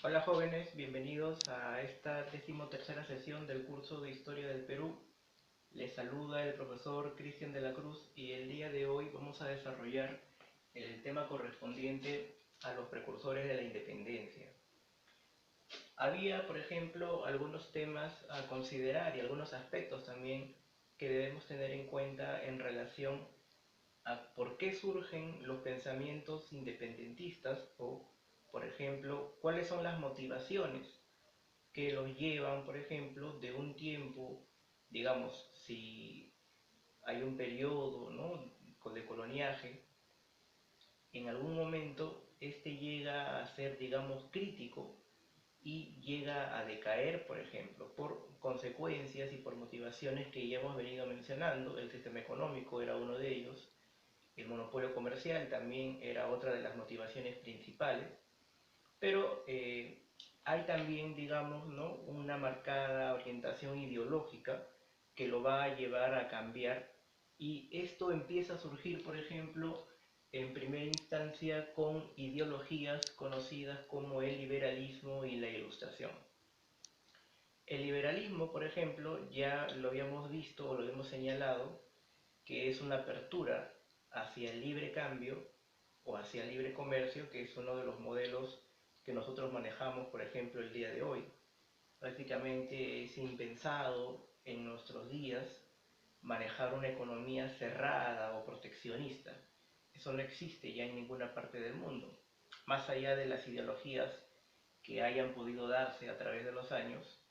Hola jóvenes, bienvenidos a esta decimotercera sesión del curso de Historia del Perú. Les saluda el profesor Cristian de la Cruz y el día de hoy vamos a desarrollar el tema correspondiente a los precursores de la independencia. Había, por ejemplo, algunos temas a considerar y algunos aspectos también que debemos tener en cuenta en relación a por qué surgen los pensamientos independentistas o, por ejemplo, cuáles son las motivaciones que los llevan, por ejemplo, de un tiempo, digamos, si hay un periodo, ¿no?, de coloniaje, en algún momento este llega a ser, digamos, crítico y llega a decaer, por ejemplo, por consecuencias y por motivaciones que ya hemos venido mencionando. El sistema económico era uno de ellos, el monopolio comercial también era otra de las motivaciones principales, pero hay también, digamos, ¿no?, una marcada orientación ideológica que lo va a llevar a cambiar, y esto empieza a surgir, por ejemplo, en primera instancia con ideologías conocidas como el liberalismo y la ilustración. El liberalismo, por ejemplo, ya lo habíamos visto o lo habíamos señalado, que es una apertura hacia el libre cambio o hacia el libre comercio, que es uno de los modelos que nosotros manejamos, por ejemplo, el día de hoy. Prácticamente es impensado en nuestros días manejar una economía cerrada o proteccionista. Eso no existe ya en ninguna parte del mundo. Más allá de las ideologías que hayan podido darse a través de los años,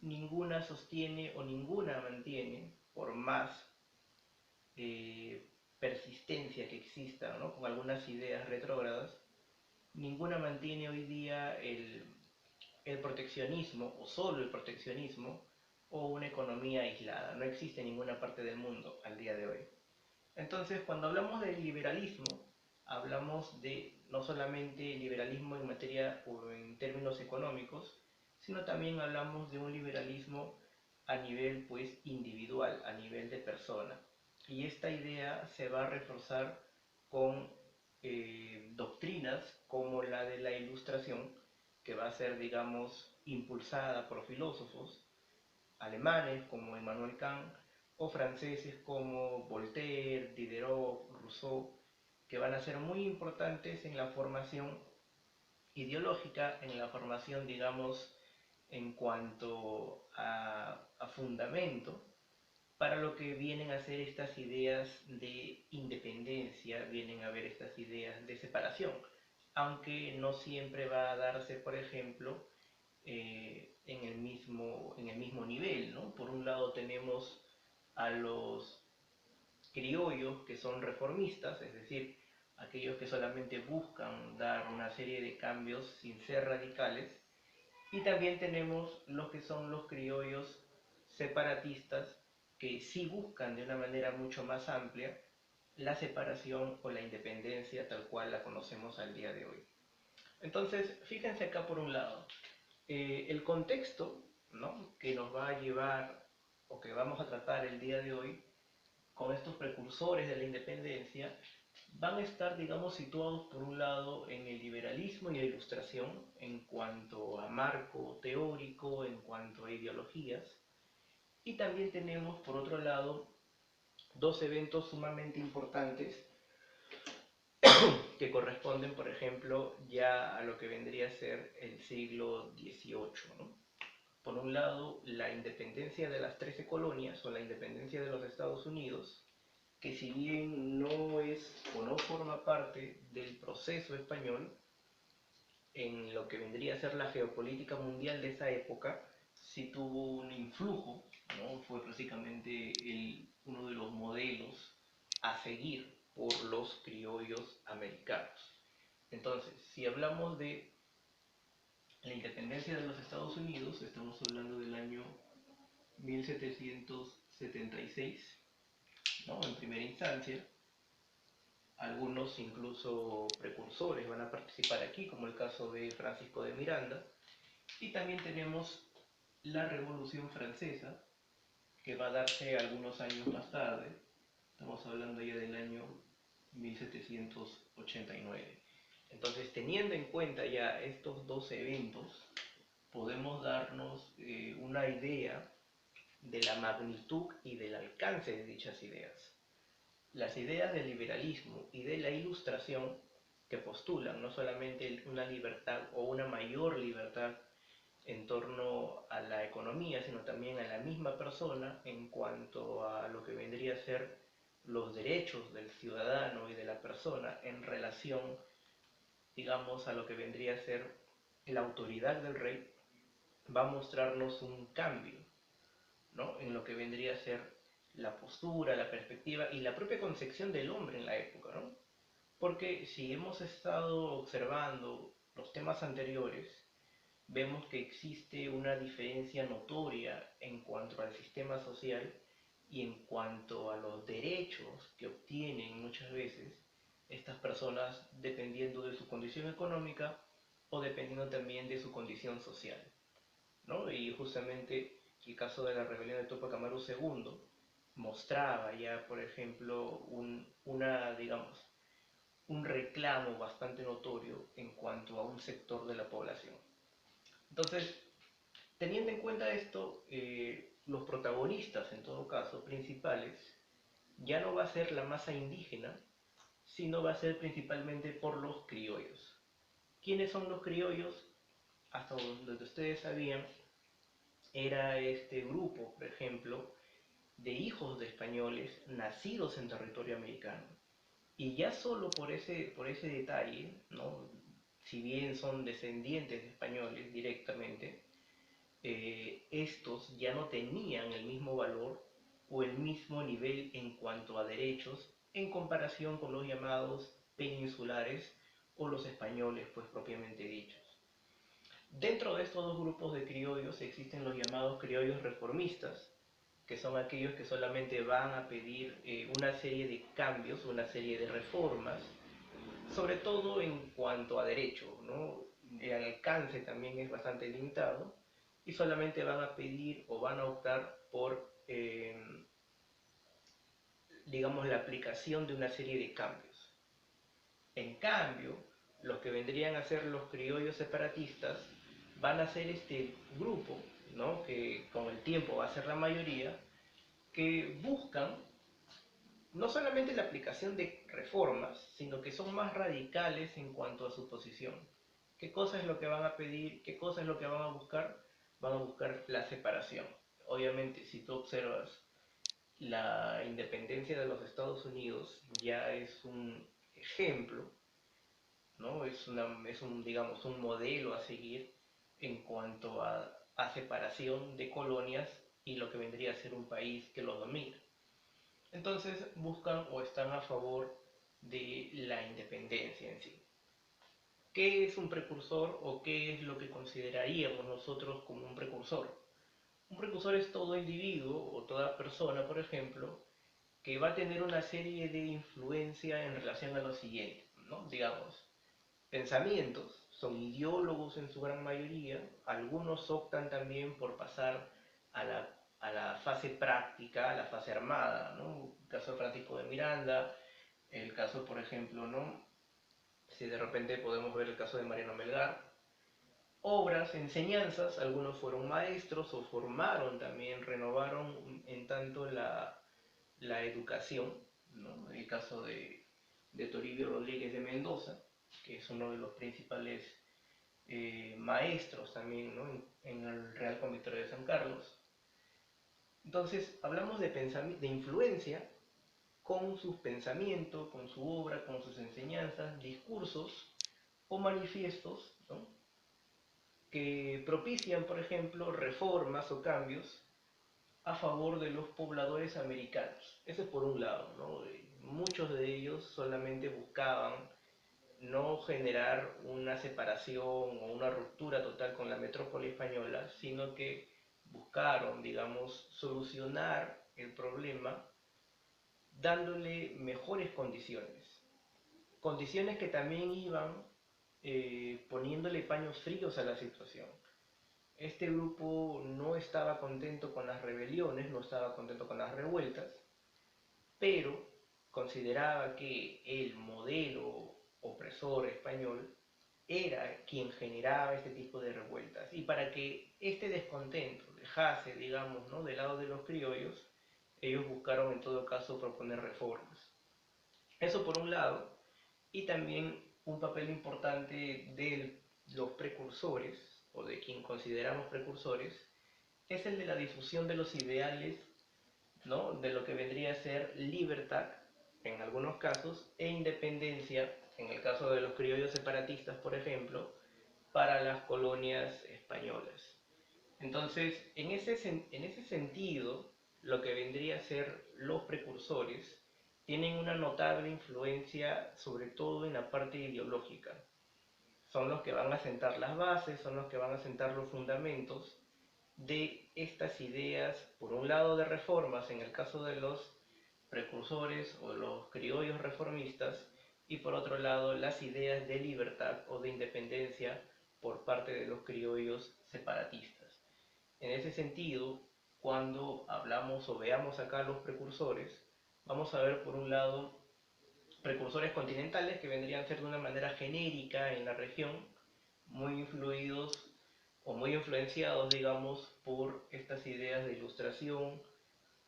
ninguna sostiene o ninguna mantiene, por más persistencia que exista, ¿no?, con algunas ideas retrógradas, ninguna mantiene hoy día el proteccionismo o solo el proteccionismo o una economía aislada. No existe en ninguna parte del mundo al día de hoy. Entonces, cuando hablamos del liberalismo, hablamos de no solamente liberalismo en materia o en términos económicos, sino también hablamos de un liberalismo a nivel, pues, individual, a nivel de persona. Y esta idea se va a reforzar con doctrinas como la de la Ilustración, que va a ser, digamos, impulsada por filósofos alemanes como Immanuel Kant o franceses como Voltaire, Diderot, Rousseau, que van a ser muy importantes en la formación ideológica, en la formación, digamos, en cuanto a fundamento para lo que vienen a ser estas ideas de independencia, vienen a ver estas ideas de separación, aunque no siempre va a darse, por ejemplo, en el mismo nivel, ¿no? Por un lado tenemos a los criollos que son reformistas, es decir, aquellos que solamente buscan dar una serie de cambios sin ser radicales, y también tenemos los que son los criollos separatistas, que sí buscan de una manera mucho más amplia la separación o la independencia tal cual la conocemos al día de hoy. Entonces, fíjense acá por un lado, el contexto, ¿no?, que nos va a llevar o que vamos a tratar el día de hoy con estos precursores de la independencia van a estar, digamos, situados por un lado en el liberalismo y la ilustración en cuanto a marco teórico, en cuanto a ideologías, y también tenemos por otro lado dos eventos sumamente importantes que corresponden, por ejemplo, ya a lo que vendría a ser el siglo XVIII, ¿no? Por un lado, la independencia de las 13 colonias o la independencia de los Estados Unidos, que si bien no es o no forma parte del proceso español, en lo que vendría a ser la geopolítica mundial de esa época, sí tuvo un influjo, ¿no? Fue prácticamente uno de los modelos a seguir por los criollos americanos. Entonces, si hablamos de la independencia de los Estados Unidos, estamos hablando del año 1776, ¿no?, en primera instancia. Algunos incluso precursores van a participar aquí, como el caso de Francisco de Miranda. Y también tenemos la Revolución Francesa, que va a darse algunos años más tarde. Estamos hablando ya del año 1789. Entonces, teniendo en cuenta ya estos dos eventos, podemos darnos una idea de la magnitud y del alcance de dichas ideas. Las ideas del liberalismo y de la ilustración que postulan no solamente una libertad o una mayor libertad en torno a la economía, sino también a la misma persona en cuanto a lo que vendría a ser los derechos del ciudadano y de la persona en relación, digamos, a lo que vendría a ser la autoridad del rey, va a mostrarnos un cambio, ¿no? En lo que vendría a ser la postura, la perspectiva y la propia concepción del hombre en la época, ¿no? Porque si hemos estado observando los temas anteriores, vemos que existe una diferencia notoria en cuanto al sistema social y en cuanto a los derechos que obtienen muchas veces estas personas dependiendo de su condición económica o dependiendo también de su condición social, ¿no? Y justamente el caso de la rebelión de Tupac Amaru II mostraba ya, por ejemplo, digamos, un reclamo bastante notorio en cuanto a un sector de la población. Entonces, teniendo en cuenta esto, los protagonistas, en todo caso, principales, ya no va a ser la masa indígena, sino va a ser principalmente por los criollos. ¿Quiénes son los criollos? Hasta donde ustedes sabían, era este grupo, por ejemplo, de hijos de españoles nacidos en territorio americano. Y ya solo por ese detalle, ¿no? Si bien son descendientes de españoles directamente, estos ya no tenían el mismo valor o el mismo nivel en cuanto a derechos en comparación con los llamados peninsulares o los españoles, pues propiamente dichos. Dentro de estos dos grupos de criollos existen los llamados criollos reformistas, que son aquellos que solamente van a pedir una serie de cambios, una serie de reformas, sobre todo en cuanto a derecho, ¿no? El alcance también es bastante limitado y solamente van a pedir o van a optar por, digamos, la aplicación de una serie de cambios. En cambio, los que vendrían a ser los criollos separatistas van a ser este grupo, ¿no? Que con el tiempo va a ser la mayoría, que buscan no solamente la aplicación de reformas, sino que son más radicales en cuanto a su posición. ¿Qué cosa es lo que van a pedir? ¿Qué cosa es lo que van a buscar? Van a buscar la separación. Obviamente, si tú observas la independencia de los Estados Unidos, ya es un ejemplo, ¿no? Es un, digamos, un modelo a seguir en cuanto a separación de colonias y lo que vendría a ser un país que lo domina. Entonces buscan o están a favor de la independencia en sí. ¿Qué es un precursor o qué es lo que consideraríamos nosotros como un precursor? Un precursor es todo individuo o toda persona, por ejemplo, que va a tener una serie de influencia en relación a lo siguiente, ¿no? Digamos, pensamientos, son ideólogos en su gran mayoría, algunos optan también por pasar a la fase práctica, a la fase armada, ¿no? El caso de Francisco de Miranda, el caso, por ejemplo, ¿no? Si de repente podemos ver el caso de Mariano Melgar, obras, enseñanzas, algunos fueron maestros o formaron también, renovaron en tanto la educación, ¿no? El caso de Toribio Rodríguez de Mendoza, que es uno de los principales maestros también, ¿no? En el Real Convictorio de San Carlos. Entonces, hablamos de influencia con sus pensamientos, con su obra, con sus enseñanzas, discursos o manifiestos, ¿no? Que propician, por ejemplo, reformas o cambios a favor de los pobladores americanos. Eso es por un lado, ¿no? Muchos de ellos solamente buscaban no generar una separación o una ruptura total con la metrópoli española, sino que buscaron, digamos, solucionar el problema dándole mejores condiciones. Condiciones que también iban poniéndole paños fríos a la situación. Este grupo no estaba contento con las rebeliones, no estaba contento con las revueltas, pero consideraba que el modelo opresor español era quien generaba este tipo de revueltas. Y para que este descontento dejase, digamos, ¿no?, del lado de los criollos, ellos buscaron en todo caso proponer reformas. Eso por un lado, y también un papel importante de los precursores, o de quien consideramos precursores, es el de la difusión de los ideales, ¿no?, de lo que vendría a ser libertad, en algunos casos, e independencia, en el caso de los criollos separatistas, por ejemplo, para las colonias españolas. Entonces, en ese sentido, lo que vendría a ser los precursores tienen una notable influencia, sobre todo en la parte ideológica. Son los que van a sentar las bases, son los que van a sentar los fundamentos de estas ideas, por un lado de reformas, en el caso de los precursores o los criollos reformistas, y por otro lado las ideas de libertad o de independencia por parte de los criollos separatistas. En ese sentido, cuando hablamos o veamos acá los precursores, vamos a ver por un lado precursores continentales que vendrían a ser de una manera genérica en la región, muy influidos o muy influenciados, digamos, por estas ideas de ilustración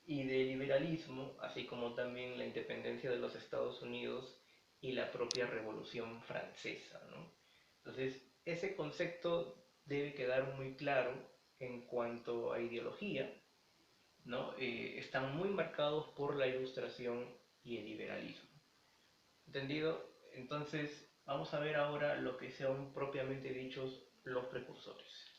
y de liberalismo, así como también la independencia de los Estados Unidos y la propia Revolución Francesa, ¿no? Entonces, ese concepto debe quedar muy claro en cuanto a ideología, ¿no? Están muy marcados por la ilustración y el liberalismo. ¿Entendido? Entonces, vamos a ver ahora lo que son propiamente dichos los precursores.